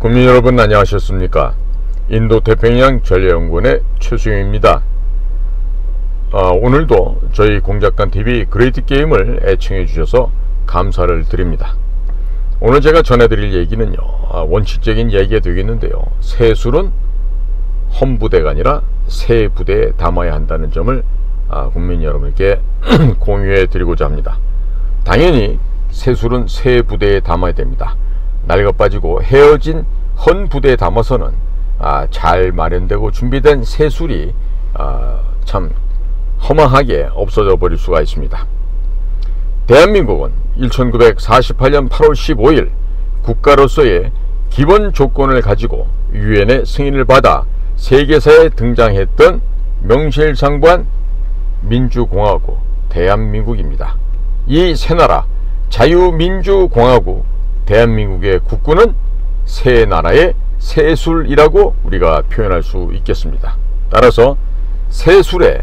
국민 여러분 안녕하셨습니까? 인도태평양 전략연구원의 최수영입니다. 오늘도 저희 공작관TV 그레이트 게임을 애청해 주셔서 감사를 드립니다. 오늘 제가 전해드릴 얘기는요, 원칙적인 얘기가 되겠는데요, 세술은 험부대가 아니라 세부대에 담아야 한다는 점을 국민 여러분께 공유해 드리고자 합니다. 당연히 세술은 세부대에 담아야 됩니다. 낡아빠지고 헤어진 헌 부대에 담아서는 잘 마련되고 준비된 세술이 참 허망하게 없어져 버릴 수가 있습니다. 대한민국은 1948년 8월 15일 국가로서의 기본 조건을 가지고 유엔의 승인을 받아 세계사에 등장했던 명실상부한 민주공화국 대한민국입니다. 이 새나라 자유민주공화국 대한민국의 국군은 새 나라의 세술이라고 우리가 표현할 수 있겠습니다. 따라서 세술에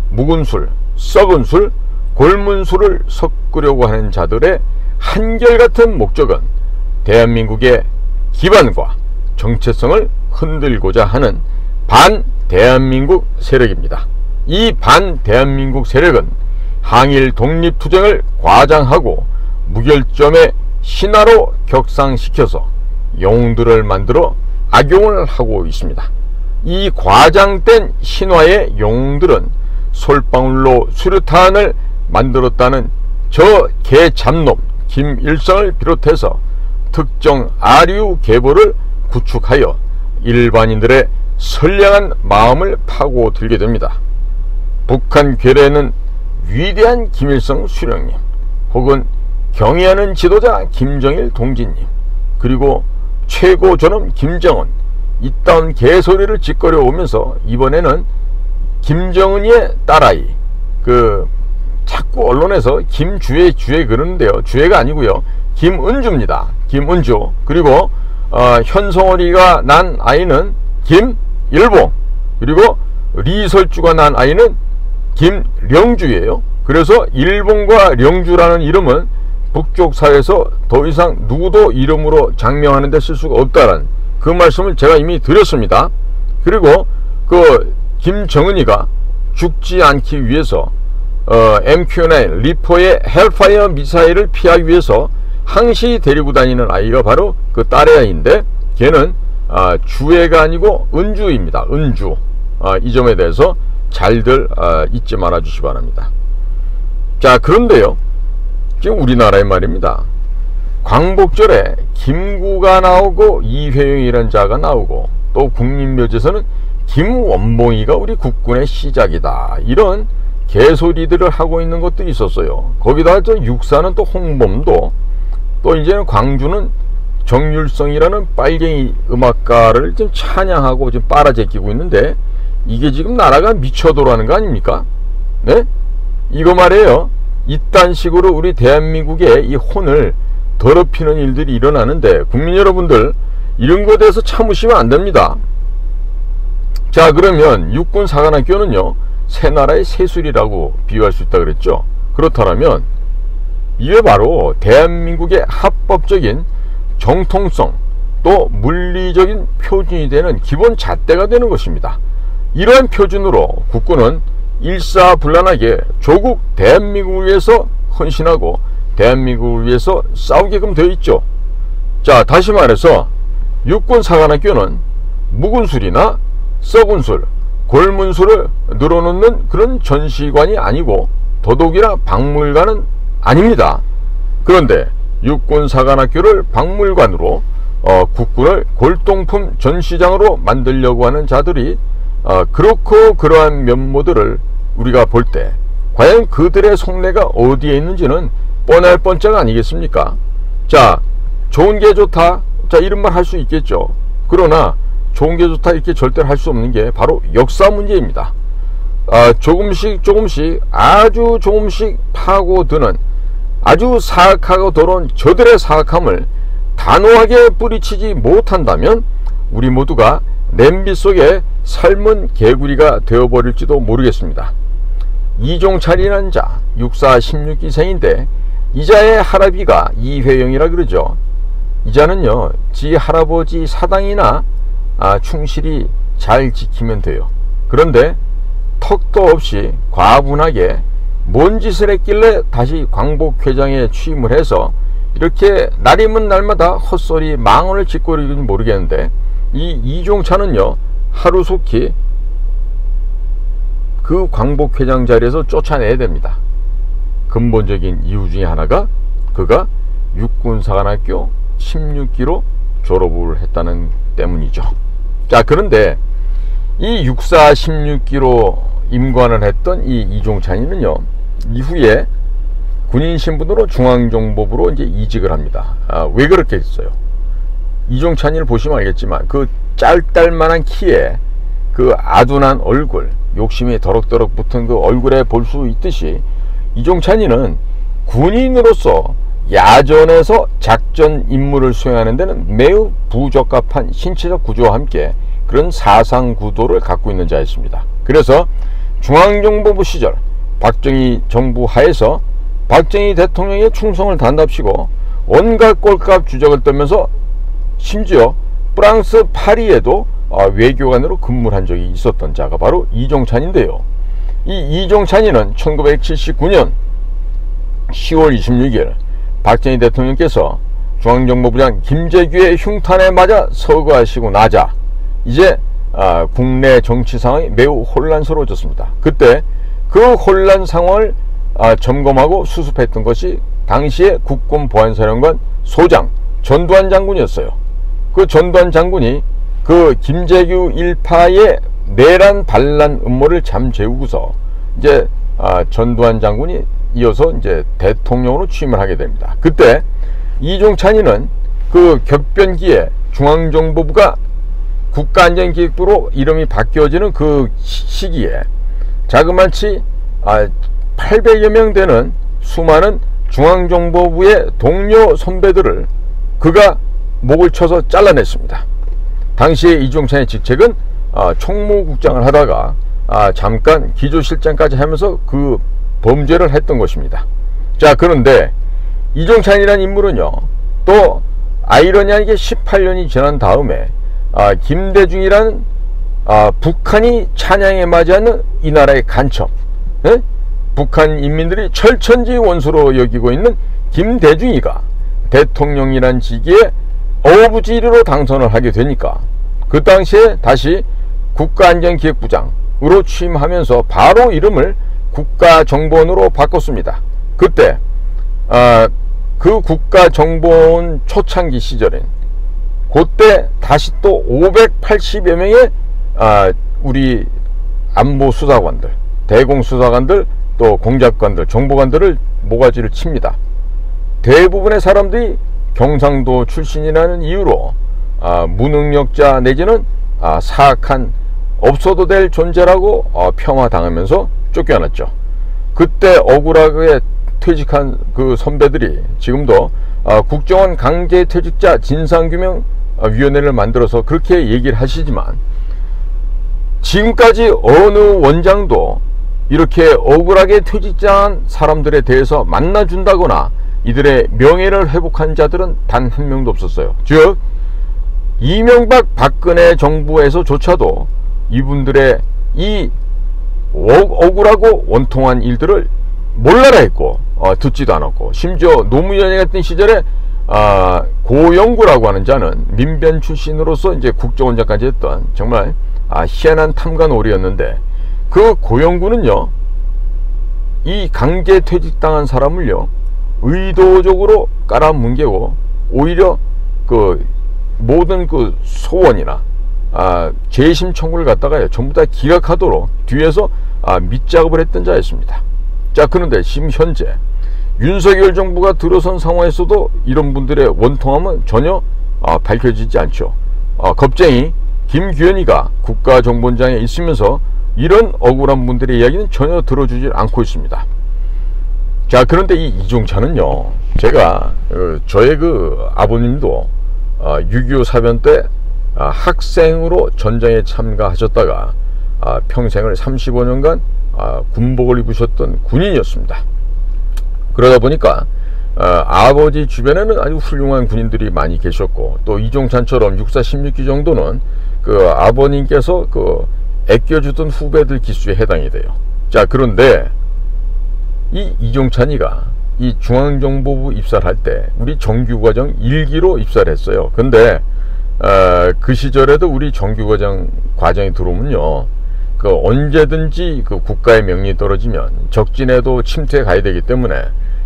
묵은 술, 썩은 술, 골문 술을 섞으려고 하는 자들의 한결같은 목적은 대한민국의 기반과 정체성을 흔들고자 하는 반대한민국 세력입니다. 이 반대한민국 세력은 항일 독립투쟁을 과장하고 무결점의 신화로 격상시켜서 영웅들을 만들어 악용을 하고 있습니다. 이 과장된 신화의 영웅들은 솔방울로 수류탄을 만들었다는 저 개잡놈 김일성을 비롯해서 특정 아류 계보를 구축하여 일반인들의 선량한 마음을 파고들게 됩니다. 북한 괴뢰는 위대한 김일성 수령님, 혹은 경애하는 지도자 김정일 동지님, 그리고 최고 존엄 김정은, 이따운 개소리를 짓거려 오면서 이번에는 김정은의 딸아이, 자꾸 언론에서 김주애 그러는데요, 주애가 아니고요, 김은주입니다. 김은주. 그리고 현송월이가 난 아이는 김일봉, 그리고 리설주가 난 아이는 김령주예요. 그래서 일봉과 령주라는 이름은 북쪽 사회에서 더 이상 누구도 이름으로 장명하는 데 쓸 수가 없다는 그 말씀을 제가 이미 드렸습니다. 그리고 김정은이가 죽지 않기 위해서 MQ-9 리퍼의 헬파이어 미사일을 피하기 위해서 항시 데리고 다니는 아이가 바로 그 딸의 아이인데, 걔는 주애가 아니고 은주입니다. 은주. 이 점에 대해서 잘들 잊지 말아 주시기 바랍니다. 자, 그런데요, 지금 우리나라의 말입니다, 광복절에 김구가 나오고 이회영이라는 자가 나오고, 또 국립묘지에서는 김원봉이가 우리 국군의 시작이다, 이런 개소리들을 하고 있는 것도 있었어요. 거기다가 저 육사는 또 홍범도, 또 이제는 광주는 정율성이라는 빨갱이 음악가를 지금 찬양하고 지금 빨아제끼고 있는데, 이게 지금 나라가 미쳐도라는 거 아닙니까? 네? 이거 말이에요. 이딴 식으로 우리 대한민국의 이 혼을 더럽히는 일들이 일어나는데, 국민 여러분들 이런 것에 대해서 참으시면 안 됩니다. 자, 그러면 육군사관학교는요, 새나라의 세술이라고 비유할 수 있다 그랬죠. 그렇다면 이게 바로 대한민국의 합법적인 정통성, 또 물리적인 표준이 되는 기본 잣대가 되는 것입니다. 이러한 표준으로 국군은 일사불란하게 조국 대한민국을 위해서 헌신하고 대한민국을 위해서 싸우게끔 되어 있죠. 자, 다시 말해서 육군사관학교는 묵은 술이나 썩은 술, 골문 술을 늘어놓는 그런 전시관이 아니고 더더욱이나 박물관은 아닙니다. 그런데 육군사관학교를 박물관으로 국군을 골동품 전시장으로 만들려고 하는 자들이 그렇고 그러한 면모들을 우리가 볼 때 과연 그들의 속내가 어디에 있는지는 뻔할 뻔쩍 아니겠습니까? 자, 좋은 게 좋다, 자, 이런 말 할 수 있겠죠. 그러나 좋은 게 좋다 이렇게 절대로 할 수 없는 게 바로 역사 문제입니다. 조금씩 아주 조금씩 파고드는 아주 사악하고 더러운 저들의 사악함을 단호하게 뿌리치지 못한다면 우리 모두가 냄비 속에 삶은 개구리가 되어버릴지도 모르겠습니다. 이종찰이라는 자, 육사 16기생인데 이자의 할아비가 이회영이라 그러죠. 이자는요 지 할아버지 사당이나 충실히 잘 지키면 돼요. 그런데 턱도 없이 과분하게 뭔 짓을 했길래 다시 광복회장에 취임을 해서 이렇게 날이면 날마다 헛소리 망언을 짓고 있는지 모르겠는데, 이 이종찬은요 하루속히 그 광복회장 자리에서 쫓아내야 됩니다. 근본적인 이유 중에 하나가 그가 육군사관학교 16기로 졸업을 했다는 때문이죠. 자, 그런데 이 육사 16기로 임관을 했던 이 이종찬이는요 이후에 군인 신분으로 중앙정보부로 이제 이직을 합니다. 왜 그렇게 했어요? 이종찬이를 보시면 알겠지만 그 짤딸만한 키에 그 아둔한 얼굴, 욕심이 더럭더럭 붙은 그 얼굴에 볼 수 있듯이 이종찬이는 군인으로서 야전에서 작전 임무를 수행하는 데는 매우 부적합한 신체적 구조와 함께 그런 사상 구도를 갖고 있는 자였습니다. 그래서 중앙정보부 시절 박정희 정부 하에서 박정희 대통령의 충성을 단답시고 온갖 꼴값 주적을 떨면서 심지어 프랑스 파리에도 외교관으로 근무를 한 적이 있었던 자가 바로 이종찬인데요. 이 이종찬이는 1979년 10월 26일 박정희 대통령께서 중앙정보부장 김재규의 흉탄에 맞아 서거하시고 나자 이제 국내 정치 상황이 매우 혼란스러워졌습니다. 그때 그 혼란 상황을 점검하고 수습했던 것이 당시의 국군보안사령관 소장 전두환 장군이었어요. 그 전두환 장군이 그 김재규 일파의 내란 반란 음모를 잠재우고서 이제 전두환 장군이 이어서 이제 대통령으로 취임을 하게 됩니다. 그때 이종찬이는 그 격변기에 중앙정보부가 국가안전기획부로 이름이 바뀌어지는 그 시기에 자그마치 800여 명 되는 수많은 중앙정보부의 동료 선배들을 그가 목을 쳐서 잘라냈습니다. 당시에 이종찬의 직책은 총무국장을 하다가 잠깐 기조실장까지 하면서 그 범죄를 했던 것입니다. 자, 그런데 이종찬이라는 인물은요 또 아이러니하게 18년이 지난 다음에 김대중이라는 북한이 찬양에 맞이하는 이 나라의 간첩, 북한 인민들이 철천지 원수로 여기고 있는 김대중이가 대통령이란 직위에 어부지리로 당선을 하게 되니까 그 당시에 다시 국가안전기획부장으로 취임하면서 바로 이름을 국가정보원으로 바꿨습니다. 그때 그 국가정보원 초창기 시절엔 그때 다시 또 580여 명의 우리 안보수사관들, 대공수사관들, 또 공작관들, 정보관들을 모가지를 칩니다. 대부분의 사람들이 경상도 출신이라는 이유로 무능력자 내지는 사악한 없어도 될 존재라고 폄하당하면서 쫓겨났죠. 그때 억울하게 퇴직한 그 선배들이 지금도 국정원 강제퇴직자 진상규명위원회를 만들어서 그렇게 얘기를 하시지만 지금까지 어느 원장도 이렇게 억울하게 퇴직한 사람들에 대해서 만나준다거나 이들의 명예를 회복한 자들은 단 한 명도 없었어요. 즉 이명박 박근혜 정부에서조차도 이분들의 이 억울하고 원통한 일들을 몰라라 했고 듣지도 않았고, 심지어 노무현이 같은 시절에 고영구라고 하는 자는 민변 출신으로서 이제 국정원장까지 했던 정말 희한한 탐관오리였는데, 그 고영구는요 이 강제 퇴직당한 사람을요 의도적으로 깔아뭉개고 오히려 그 모든 그 소원이나 재심 청구를 갖다가 전부 다 기각하도록 뒤에서 밑작업을 했던 자였습니다. 자, 그런데 지금 현재 윤석열 정부가 들어선 상황에서도 이런 분들의 원통함은 전혀 밝혀지지 않죠. 겁쟁이 김규현이가 국가정보원장에 있으면서 이런 억울한 분들의 이야기는 전혀 들어주지 않고 있습니다. 자, 그런데 이 이종찬은요, 제가 저의 그 아버님도 6.25 사변 때 학생으로 전쟁에 참가하셨다가 평생을 35년간 군복을 입으셨던 군인이었습니다. 그러다 보니까 아버지 주변에는 아주 훌륭한 군인들이 많이 계셨고, 또 이종찬처럼 육사 16기 정도는 그 아버님께서 그 아껴주던 후배들 기수에 해당이 돼요. 자, 그런데 이 이종찬이가 이 중앙정보부 입사를 할 때 우리 정규과정 1기로 입사를 했어요. 근데 그 시절에도 우리 정규과정 과정이 들어오면요, 그 언제든지 그 국가의 명령이 떨어지면 적진에도 침투해 가야 되기 때문에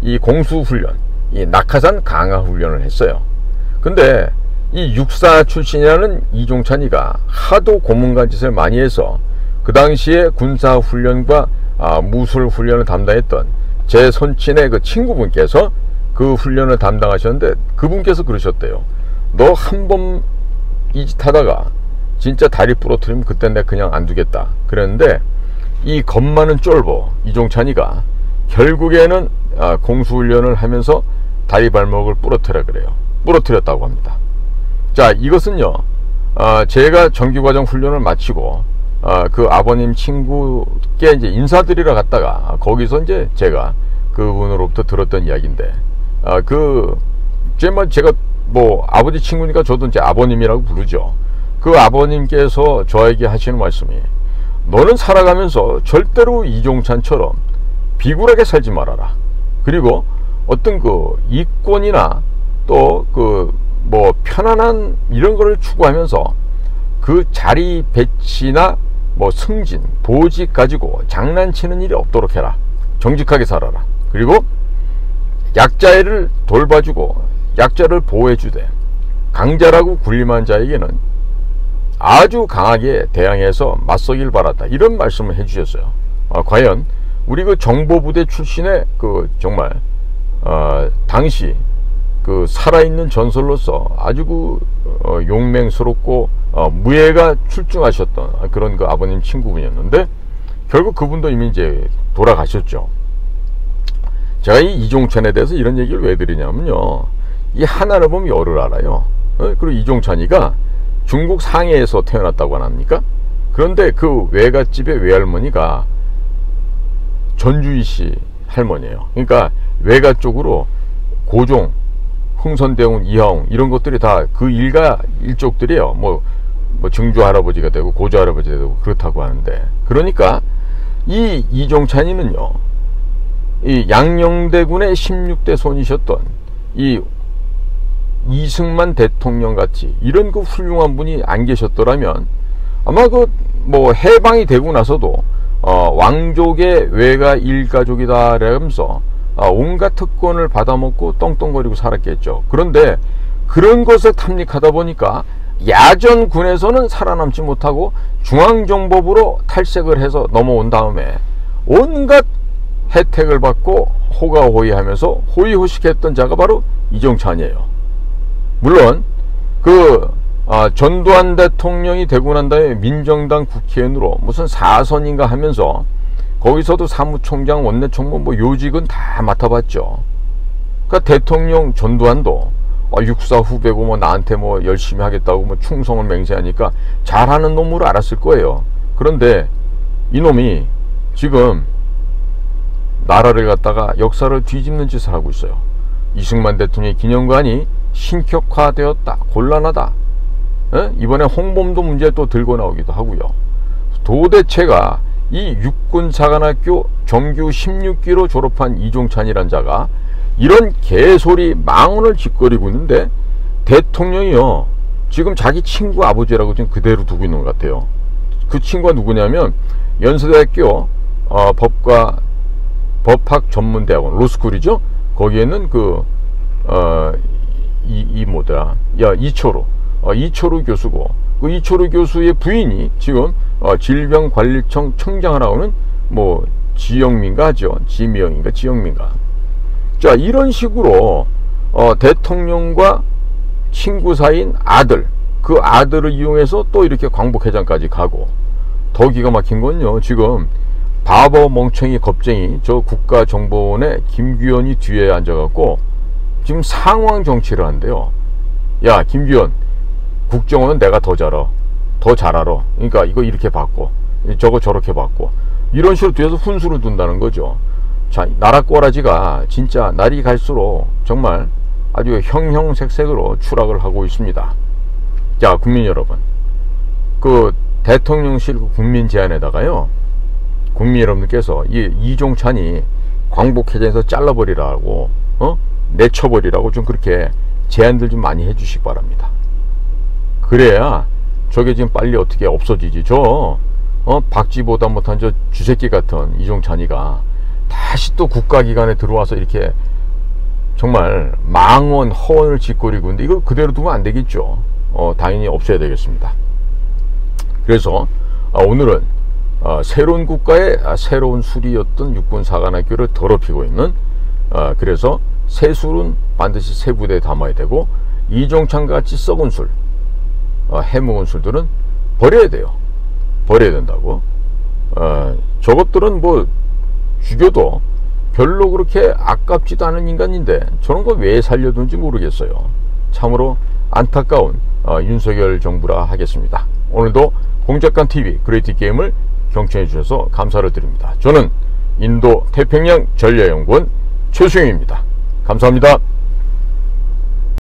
이 공수훈련, 이 낙하산 강화훈련을 했어요. 근데 이 육사 출신이라는 이종찬이가 하도 고문간 짓을 많이 해서 그 당시에 군사훈련과 무술훈련을 담당했던 제 손친의 그 친구분께서 그 훈련을 담당하셨는데, 그분께서 그러셨대요. 너 한 번 이 짓 하다가 진짜 다리 부러뜨리면 그땐 내가 그냥 안 두겠다 그랬는데, 이 겁 많은 쫄보 이종찬이가 결국에는 공수훈련을 하면서 다리 발목을 부러뜨려 그래요. 부러뜨렸다고 합니다. 자, 이것은요, 제가 정규과정 훈련을 마치고 그 아버님 친구께 이제 인사드리러 갔다가 거기서 이제 제가 그분으로부터 들었던 이야기인데, 제가 뭐 아버지 친구니까 저도 이제 아버님이라고 부르죠. 그 아버님께서 저에게 하시는 말씀이, 너는 살아가면서 절대로 이종찬처럼 비굴하게 살지 말아라. 그리고 어떤 그 이권이나 또 그 뭐 편안한 이런 거를 추구하면서 그 자리 배치나 뭐 승진, 보직 가지고 장난치는 일이 없도록 해라. 정직하게 살아라. 그리고 약자를 돌봐주고 약자를 보호해주되 강자라고 군림한 자에게는 아주 강하게 대항해서 맞서길 바랐다. 이런 말씀을 해주셨어요. 과연 우리 그 정보부대 출신의 그 정말 당시 그 살아있는 전설로서 아주 그 용맹스럽고 무예가 출중하셨던 그런 그 아버님 친구분이었는데, 결국 그분도 이미 이제 돌아가셨죠. 제가 이 이종찬에 대해서 이런 얘기를 왜 드리냐면요, 이 하나를 보면 열을 알아요. 그리고 이종찬이가 중국 상해에서 태어났다고 안 합니까? 그런데 그 외갓집의 외할머니가 전주희 씨 할머니예요. 그러니까 외가 쪽으로 고종, 흥선대원, 이하웅 이런 것들이 다 그 일가 일족들이에요. 뭐 증조 할아버지가 되고 고조 할아버지가 되고 그렇다고 하는데, 그러니까 이 이종찬이는요, 이 양녕대군의 16대 손이셨던 이 이승만 대통령 같이 이런 그 훌륭한 분이 안 계셨더라면 아마 그 뭐 해방이 되고 나서도 왕족의 외가 일가족이다 라면서 온갖 특권을 받아먹고 떵떵거리고 살았겠죠. 그런데 그런 것을 탐닉하다 보니까 야전군에서는 살아남지 못하고 중앙정보부로 탈색을 해서 넘어온 다음에 온갖 혜택을 받고 호가호위하면서 호의호식했던 자가 바로 이종찬이에요. 물론 전두환 대통령이 되고 난 다음에 민정당 국회의원으로 무슨 4선인가 하면서 거기서도 사무총장, 원내총무 뭐 요직은 다 맡아봤죠. 그러니까 대통령 전두환도 육사 후배고 뭐 나한테 뭐 열심히 하겠다고 뭐 충성을 맹세하니까 잘하는 놈으로 알았을 거예요. 그런데 이놈이 지금 나라를 갖다가 역사를 뒤집는 짓을 하고 있어요. 이승만 대통령의 기념관이 신격화되었다, 곤란하다. 이번에 홍범도 문제 또 들고 나오기도 하고요. 도대체가 이 육군사관학교 정규 16기로 졸업한 이종찬이란 자가 이런 개소리 망언을 짓거리고 있는데, 대통령이요 지금 자기 친구 아버지라고 지금 그대로 두고 있는 것 같아요. 그 친구가 누구냐면 연세대학교 법학전문대학원 로스쿨이죠. 거기에는 이초루 교수고, 그 이초루 교수의 부인이 지금 질병관리청 청장을 하고는 뭐 지영민가 하죠. 지미영인가 지영민가. 자, 이런 식으로 대통령과 친구 사이인 아들, 그 아들을 이용해서 또 이렇게 광복회장까지 가고, 더 기가 막힌 건요, 지금 바보 멍청이 겁쟁이 저 국가정보원의 김규현이 뒤에 앉아갖고 지금 상황 정치를 한대요. 야, 김규현, 국정원은 내가 더 잘 알아. 그러니까 이거 이렇게 받고 저거 저렇게 받고 이런 식으로 뒤에서 훈수를 둔다는 거죠. 자, 나라 꼬라지가 진짜 날이 갈수록 정말 아주 형형색색으로 추락을 하고 있습니다. 자, 국민 여러분, 그 대통령실 국민 제안에다가요, 국민 여러분께서 이 이종찬이 광복회전에서 잘라버리라고, 내쳐버리라고 좀 그렇게 제안들 좀 많이 해주시기 바랍니다. 그래야 저게 지금 빨리 어떻게 없어지지. 박쥐보다 못한 저 쥐새끼 같은 이종찬이가 다시 또 국가기관에 들어와서 이렇게 정말 망언 허언을 짓거리고 있는데 이거 그대로 두면 안 되겠죠. 당연히 없애야 되겠습니다. 그래서 오늘은 새로운 국가의 새로운 술이었던 육군사관학교를 더럽히고 있는, 그래서 새 술은 반드시 새 부대에 담아야 되고, 이종찬같이 썩은 술, 해묵은 술들은 버려야 돼요. 버려야 된다고. 저것들은 뭐 죽여도 별로 그렇게 아깝지도 않은 인간인데 저런 거 왜 살려둔지 모르겠어요. 참으로 안타까운 윤석열 정부라 하겠습니다. 오늘도 공작관TV 그레이트 게임을 경청해 주셔서 감사를 드립니다. 저는 인도 태평양 전략연구원 최수영입니다. 감사합니다.